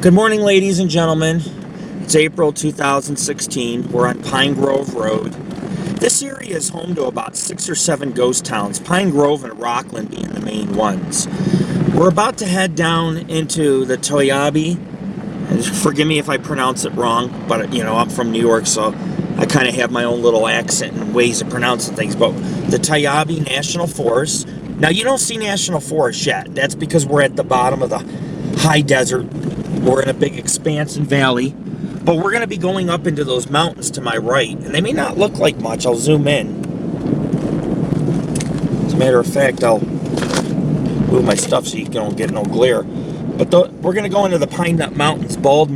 Good morning, ladies and gentlemen. It's April 2016. We're on Pine Grove Road. This area is home to about 6 or 7 ghost towns, Pine Grove and Rockland being the main ones. We're about to head down into the Toyabe. Forgive me if I pronounce it wrong, but I'm from New York, so I kind of have my own little accent and ways of pronouncing things. But the Toyabe National Forest. Now, you don't see National Forest yet. That's because we're at the bottom of the high desert. We're in a big expanse and valley, but we're going to be going up into those mountains to my right, and they may not look like much. I'll zoom in. As a matter of fact, I'll move my stuff so you don't get no glare. But we're going to go into the Pine Nut Mountains, Bald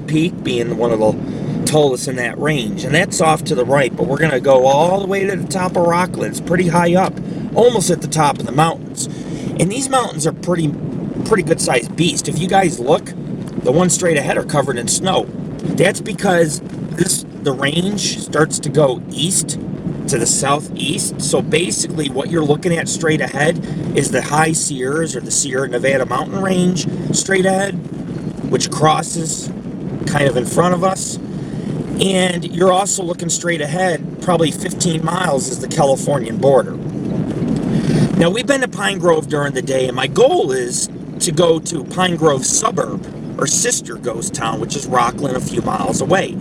Peak being one of the tallest in that range, and that's off to the right. But we're going to go all the way to the top of Rockland. It's pretty high up, almost at the top of the mountains, and these mountains are pretty good sized beast. If you guys look, the ones straight ahead are covered in snow. That's because the range starts to go east to the southeast. So basically what you're looking at straight ahead is the high Sierras, or the Sierra Nevada mountain range straight ahead, which crosses kind of in front of us. And you're also looking straight ahead, probably 15 miles is the Californian border. Now, we've been to Pine Grove during the day, and my goal is to go to Pine Grove suburb, or sister ghost town, which is Rockland, a few miles away.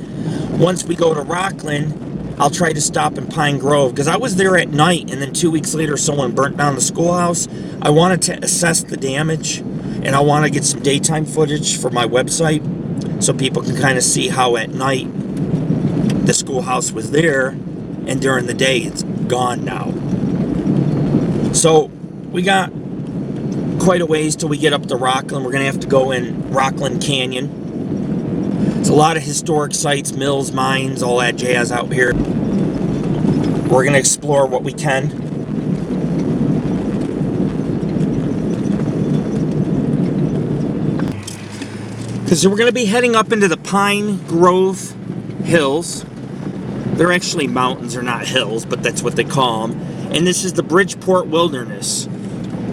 Once we go to Rockland, I'll try to stop in Pine Grove, because I was there at night, and then 2 weeks later someone burnt down the schoolhouse. I wanted to assess the damage, and I want to get some daytime footage for my website so people can kind of see how at night the schoolhouse was there, and during the day it's gone now. So we got quite a ways till we get up to Rockland. We're going to have to go in Rockland Canyon. There's a lot of historic sites, mills, mines, all that jazz out here. We're going to explore what we can. Because we're going to be heading up into the Pine Grove Hills. They're actually mountains, they're not hills, but that's what they call them. And this is the Bridgeport Wilderness.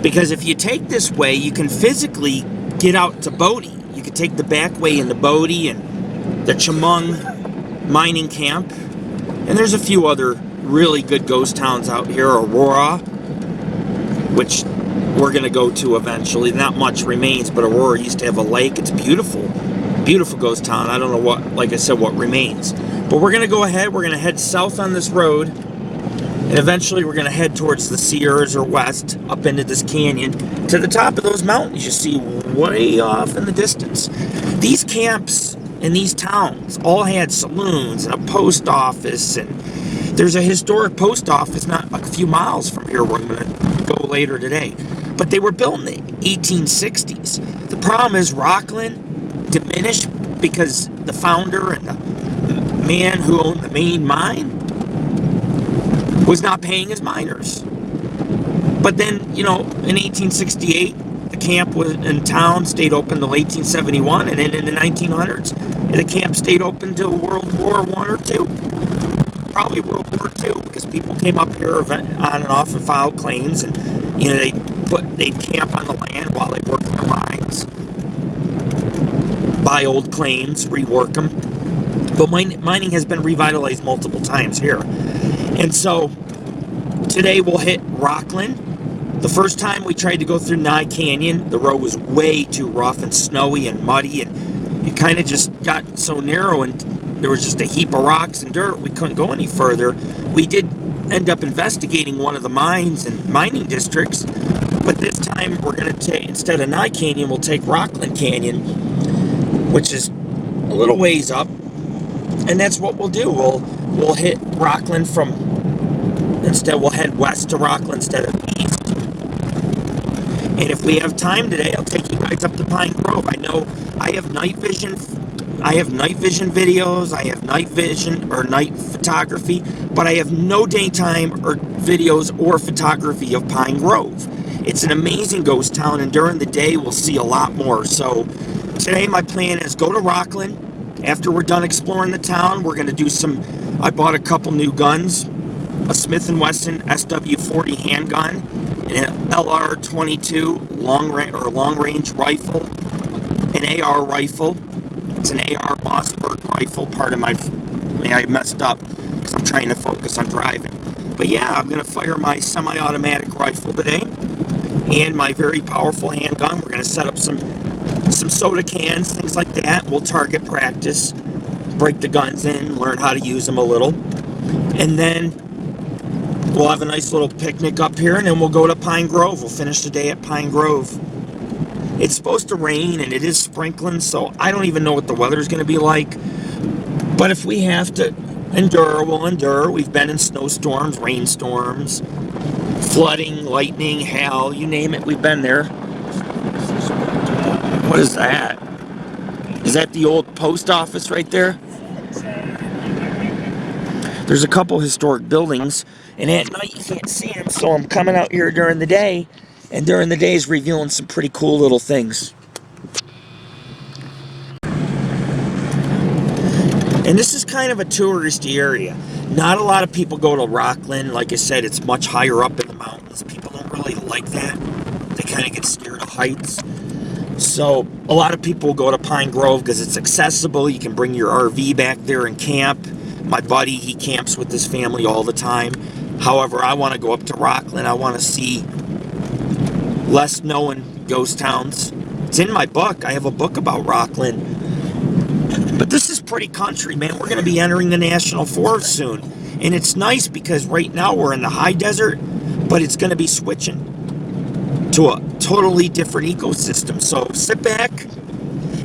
Because if you take this way, you can physically get out to Bodie. You can take the back way into Bodie and the Chemung mining camp. And there's a few other really good ghost towns out here. Aurora, which we're going to go to eventually. Not much remains, but Aurora used to have a lake. It's beautiful. Beautiful ghost town. I don't know what, like I said, what remains. But we're going to go ahead. We're going to head south on this road. And eventually we're going to head towards the Sierras, or west, up into this canyon, to the top of those mountains you see way off in the distance. These camps in these towns all had saloons and a post office, and there's a historic post office not a few miles from here where I'm going to go later today. But they were built in the 1860s. The problem is Rockland diminished because the founder and the man who owned the main mine was not paying his miners. But then, in 1868, the camp was in town, stayed open until 1871, and then in the 1900s, the camp stayed open till World War I or II. Probably World War II, because people came up here on and off and filed claims, and they'd camp on the land while they worked in the mines, buy old claims, rework them. But mining has been revitalized multiple times here. And so today we'll hit Rockland. The first time we tried to go through Nye Canyon, the road was way too rough and snowy and muddy, and it kind of just got so narrow, and there was just a heap of rocks and dirt. We couldn't go any further. We did end up investigating one of the mines and mining districts, but this time we're going to take, instead of Nye Canyon, we'll take Rockland Canyon, which is a little ways up. And that's what we'll do. We'll hit Rockland we'll head west to Rockland instead of east. And if we have time today, I'll take you guys up to Pine Grove. I know I have night vision. I have night vision videos. I have night vision or night photography, but I have no daytime or videos or photography of Pine Grove. It's an amazing ghost town, and during the day we'll see a lot more. So today my plan is go to Rockland. After we're done exploring the town, we're going to do I bought a couple new guns, a Smith & Wesson SW40 handgun, and an LR22 long-range rifle, an AR rifle. It's an AR Mossberg rifle, part of my, I messed up because I'm trying to focus on driving. But yeah, I'm going to fire my semi-automatic rifle today and my very powerful handgun. We're going to set up some soda cans, things like that. We'll target practice, break the guns in, learn how to use them a little. And then we'll have a nice little picnic up here, and then we'll go to Pine Grove. We'll finish the day at Pine Grove. It's supposed to rain, and it is sprinkling, so I don't even know what the weather's going to be like. But if we have to endure, we'll endure. We've been in snowstorms, rainstorms, flooding, lightning, hail, you name it, we've been there. What is that? Is that the old post office right there? There's a couple historic buildings, and at night you can't see them, so I'm coming out here during the day, and during the day is revealing some pretty cool little things. And this is kind of a touristy area. Not a lot of people go to Rockland. Like I said, it's much higher up in the mountains. People don't really like that. They kind of get scared of heights. So a lot of people go to Pine Grove because it's accessible. You can bring your RV back there and camp. My buddy, he camps with his family all the time. However, I want to go up to Rockland. I want to see less known ghost towns. It's in my book. I have a book about Rockland. But this is pretty country, man. We're going to be entering the National Forest soon. And it's nice because right now we're in the high desert, but it's going to be switching to a totally different ecosystem. So sit back,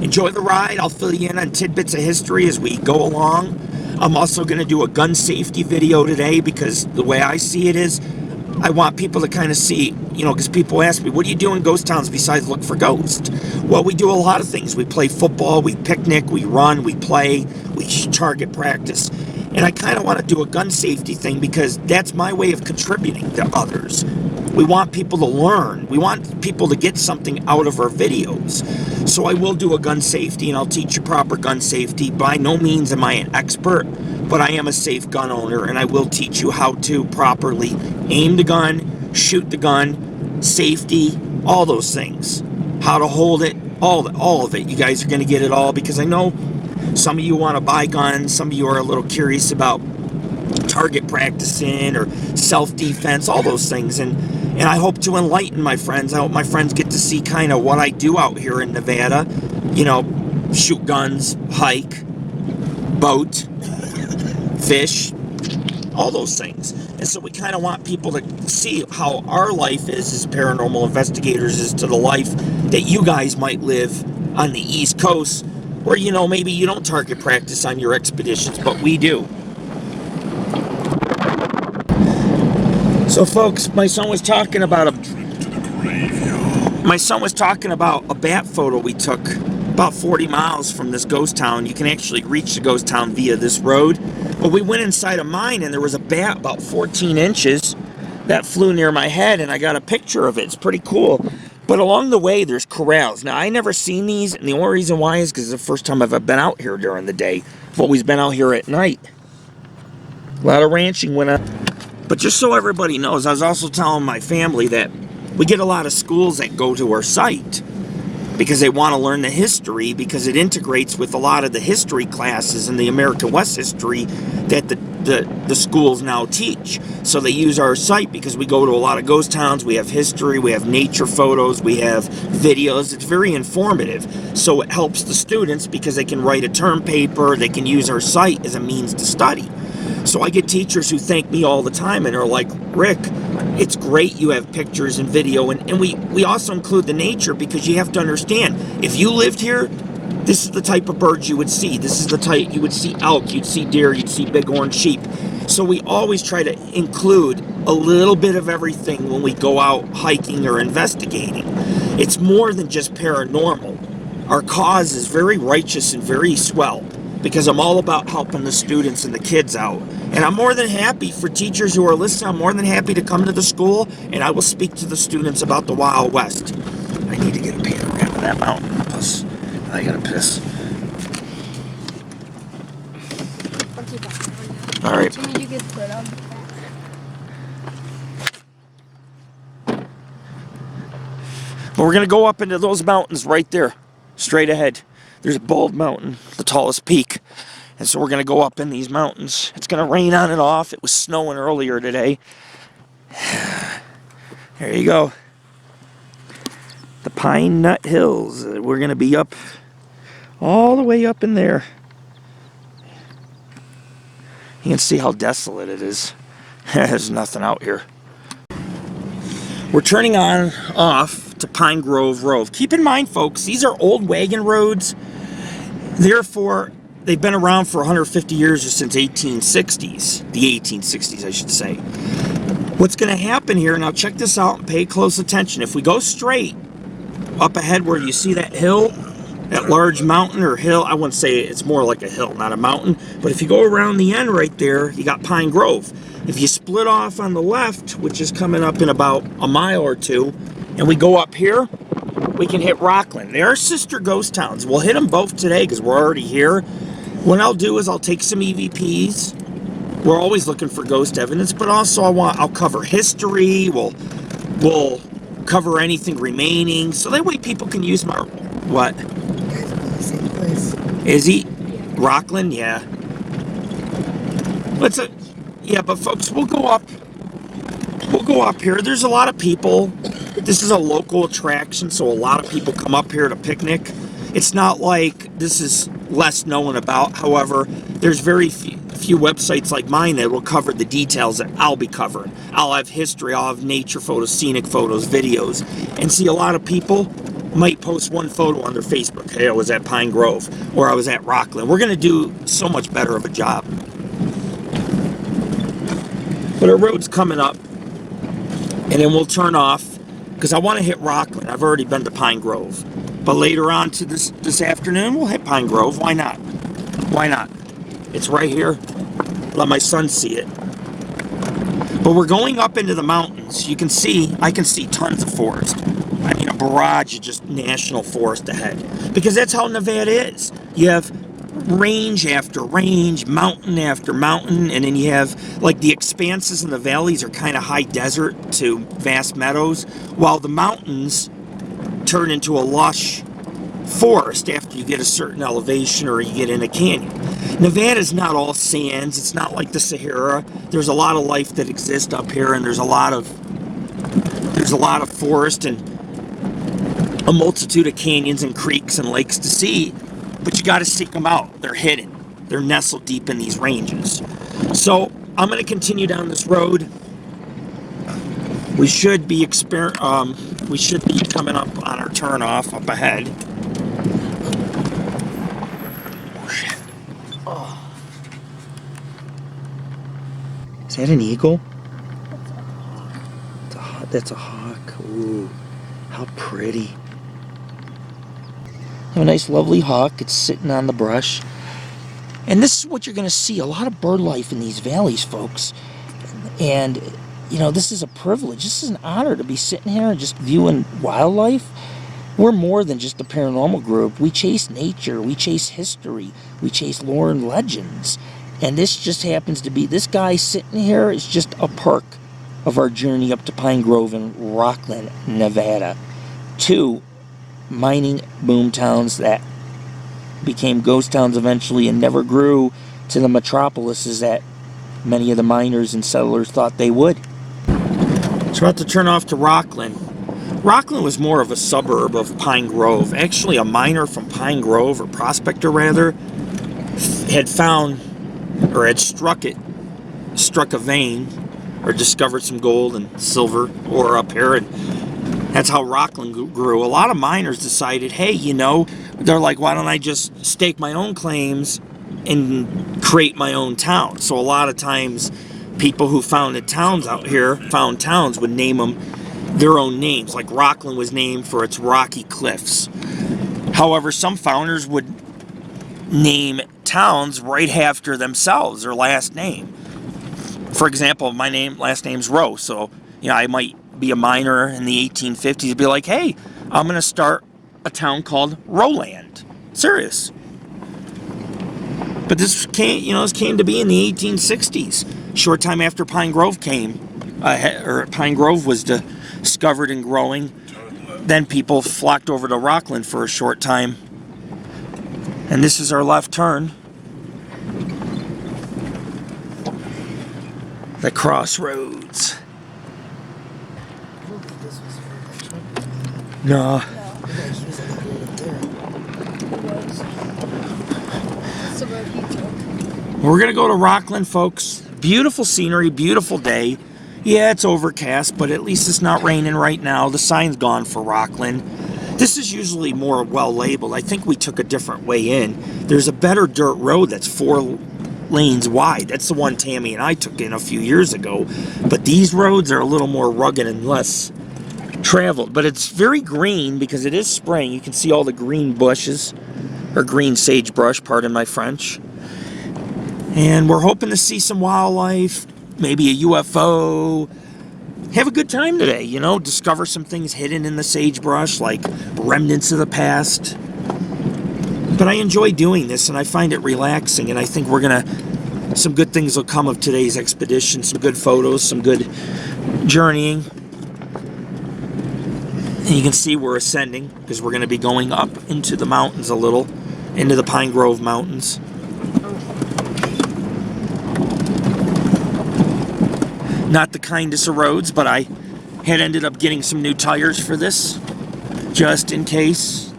enjoy the ride. I'll fill you in on tidbits of history as we go along. I'm also going to do a gun safety video today because the way I see it is I want people to kind of see, you know, because people ask me, what do you do in ghost towns besides look for ghosts? Well, we do a lot of things. We play football, we picnic, we run, we play, we target practice. And I kind of want to do a gun safety thing because that's my way of contributing to others. We want people to learn. We want people to get something out of our videos. So I will do a gun safety, and I'll teach you proper gun safety. By no means am I an expert, but I am a safe gun owner, and I will teach you how to properly aim the gun, shoot the gun, safety, all those things. How to hold it, all of it. You guys are going to get it all because I know some of you want to buy guns. Some of you are a little curious about target practicing or self-defense, all those things. And I hope to enlighten my friends. I hope my friends get to see kind of what I do out here in Nevada. You know, shoot guns, hike, boat, fish, all those things. And so we kind of want people to see how our life is as paranormal investigators is to the life that you guys might live on the East Coast, where, you know, maybe you don't target practice on your expeditions, but we do. So folks, my son was talking about a bat photo we took about 40 miles from this ghost town. You can actually reach the ghost town via this road. But we went inside a mine and there was a bat about 14 inches that flew near my head, and I got a picture of it. It's pretty cool. But along the way, there's corrals. Now, I never seen these, and the only reason why is because it's the first time I've been out here during the day. I've always been out here at night. A lot of ranching went on. But just so everybody knows, I was also telling my family that we get a lot of schools that go to our site because they want to learn the history, because it integrates with a lot of the history classes and the American West history that the schools now teach. So they use our site because we go to a lot of ghost towns, we have history, we have nature photos, we have videos. It's very informative. So it helps the students because they can write a term paper, they can use our site as a means to study. So I get teachers who thank me all the time and are like, Rick, it's great you have pictures and video, and we also include the nature because you have to understand, if you lived here, this is the type of birds you would see. This is the type you would see elk, you'd see deer, you'd see bighorn sheep. So we always try to include a little bit of everything when we go out hiking or investigating. It's more than just paranormal. Our cause is very righteous and very swell, because I'm all about helping the students and the kids out. And I'm more than happy for teachers who are listening. I'm more than happy to come to the school, and I will speak to the students about the Wild West. I need to get a panorama of that mountain. Plus, I gotta piss. All right. But we're gonna go up into those mountains right there. straight ahead. There's a bald mountain, the tallest peak. And so we're going to go up in these mountains. It's going to rain on and off. It was snowing earlier today. There you go. The Pine Nut Hills. We're going to be up all the way up in there. You can see how desolate it is. There's nothing out here. We're turning on off to Pine Grove Road. Keep in mind, folks, these are old wagon roads. Therefore, they've been around for 150 years or since 1860s. The 1860s, I should say. What's going to happen here, now check this out and pay close attention. If we go straight up ahead where you see that hill, that large mountain or hill, I wouldn't say it's more like a hill, not a mountain, but if you go around the end right there, you got Pine Grove. If you split off on the left, which is coming up in about a mile or two, and we go up here, we can hit Rockland. They are sister ghost towns. We'll hit them both today because we're already here. What I'll do is I'll take some EVPs. We're always looking for ghost evidence, but also I'll cover history. We'll cover anything remaining, so that way people can use my what? Same place. Is he? Rockland, yeah. Yeah, but folks, we'll go up here. There's a lot of people. This is a local attraction, so a lot of people come up here to picnic. It's not like this is less known about. However, there's very few websites like mine that will cover the details that I'll be covering. I'll have history, I'll have nature photos, scenic photos, videos. And see, a lot of people might post one photo on their Facebook. Hey, I was at Pine Grove, or I was at Rockland. We're going to do so much better of a job. But our road's coming up, and then we'll turn off, because I want to hit Rockland. I've already been to Pine Grove. But later on to this afternoon, we'll hit Pine Grove. Why not? Why not? It's right here. Let my son see it. But we're going up into the mountains. You can see, I can see tons of forest. I mean, a barrage of just national forest ahead. Because that's how Nevada is. You have range after range, mountain after mountain, and then you have, like, the expanses and the valleys are kind of high desert to vast meadows, while the mountains turn into a lush forest after you get a certain elevation or you get in a canyon. Nevada's not all sands. It's not like the Sahara. There's a lot of life that exists up here, and there's a lot of forest and a multitude of canyons and creeks and lakes to see, but you got to seek them out. They're hidden. They're nestled deep in these ranges. So I'm going to continue down this road. We should be coming up on our turnoff up ahead. Oh shit! Oh. Is that an eagle? That's a hawk. Ooh, how pretty! A nice, lovely hawk. It's sitting on the brush, and this is what you're going to see. A lot of bird life in these valleys, folks, and. You know, this is a privilege. This is an honor to be sitting here and just viewing wildlife. We're more than just a paranormal group. We chase nature. We chase history. We chase lore and legends. And this just happens to be, this guy sitting here is just a perk of our journey up to Pine Grove in Rockland, Nevada. 2 mining boom towns that became ghost towns eventually and never grew to the metropolises that many of the miners and settlers thought they would. So we're about to turn off to Rockland. Rockland was more of a suburb of Pine Grove. Actually, a miner from Pine Grove, or prospector rather, had found, or had struck a vein, or discovered some gold and silver ore up here, and that's how Rockland grew. A lot of miners decided, hey, you know, they're like, why don't I just stake my own claims and create my own town? So a lot of times people who founded towns out here, found towns, would name them their own names. Like Rockland was named for its rocky cliffs. However, some founders would name towns right after themselves, their last name. For example, my last name's Rowe, so you know, I might be a miner in the 1850s and be like, hey, I'm going to start a town called Rowland. Serious. But this came to be in the 1860s. Short time after Pine Grove Pine Grove was discovered and growing. Then people flocked over to Rockland for a short time And this is our left turn. The crossroads. I don't think this was where that truck was. No. Like he was like right there. It was. That's the road he took. We're gonna go to Rockland, folks. Beautiful scenery, beautiful day. Yeah, it's overcast, but at least it's not raining right now. The sign's gone for Rockland. This is usually more well labeled. I think we took a different way in. There's a better dirt road that's 4 lanes wide. That's the one Tammy and I took in a few years ago. But these roads are a little more rugged and less traveled. But it's very green because it is spring. You can see all the green bushes, or green sagebrush, pardon my French. And we're hoping to see some wildlife, maybe a UFO. Have a good time today, you know, discover some things hidden in the sagebrush, like remnants of the past. But I enjoy doing this, and I find it relaxing, and I think some good things will come of today's expedition, some good photos, some good journeying. And you can see we're ascending, because we're going to be going up into the mountains a little, into the Pine Grove Mountains. Not the kindest of roads, but I had ended up getting some new tires for this, just in case.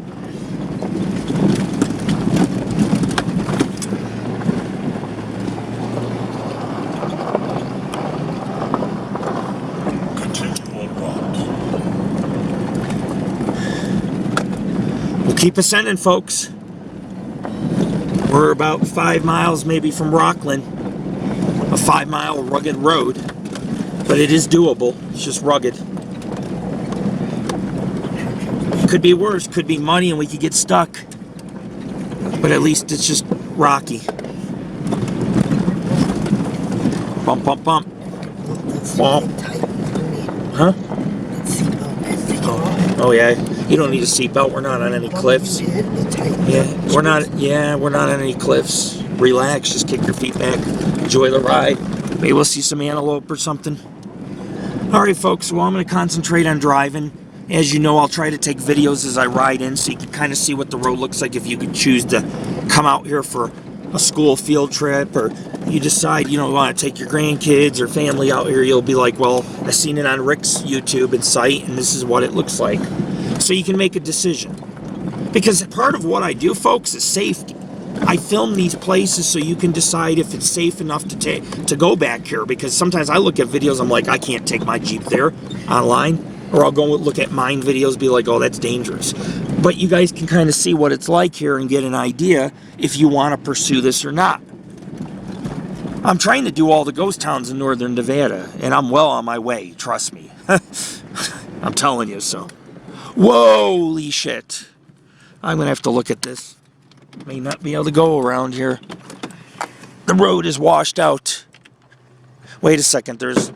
We'll keep ascending, folks. We're about 5 miles maybe from Rockland, a 5-mile rugged road. But it is doable. It's just rugged. Could be worse. Could be muddy and we could get stuck. But at least it's just rocky. Bump, bump, bump. Bump. Huh? Oh yeah. You don't need a seatbelt. We're not on any cliffs. Yeah, we're not. Yeah, we're not on any cliffs. Relax. Just kick your feet back. Enjoy the ride. Maybe we'll see some antelope or something. Alright folks, well I'm going to concentrate on driving. As you know, I'll try to take videos as I ride in so you can kind of see what the road looks like if you could choose to come out here for a school field trip, or you decide you want to take your grandkids or family out here. You'll be like, well, I seen it on Rick's YouTube and site and this is what it looks like. So you can make a decision. Because part of what I do, folks, is safety. I film these places so you can decide if it's safe enough to go back here, because sometimes I look at videos, I'm like, I can't take my Jeep there online, or I'll go look at mine videos, be like, oh, that's dangerous. But you guys can kind of see what it's like here and get an idea if you want to pursue this or not. I'm trying to do all the ghost towns in northern Nevada, and I'm well on my way, trust me. I'm telling you so. Whoa, shit. I'm going to have to look at this. May not be able to go around here. The road is washed out. Wait a second, there's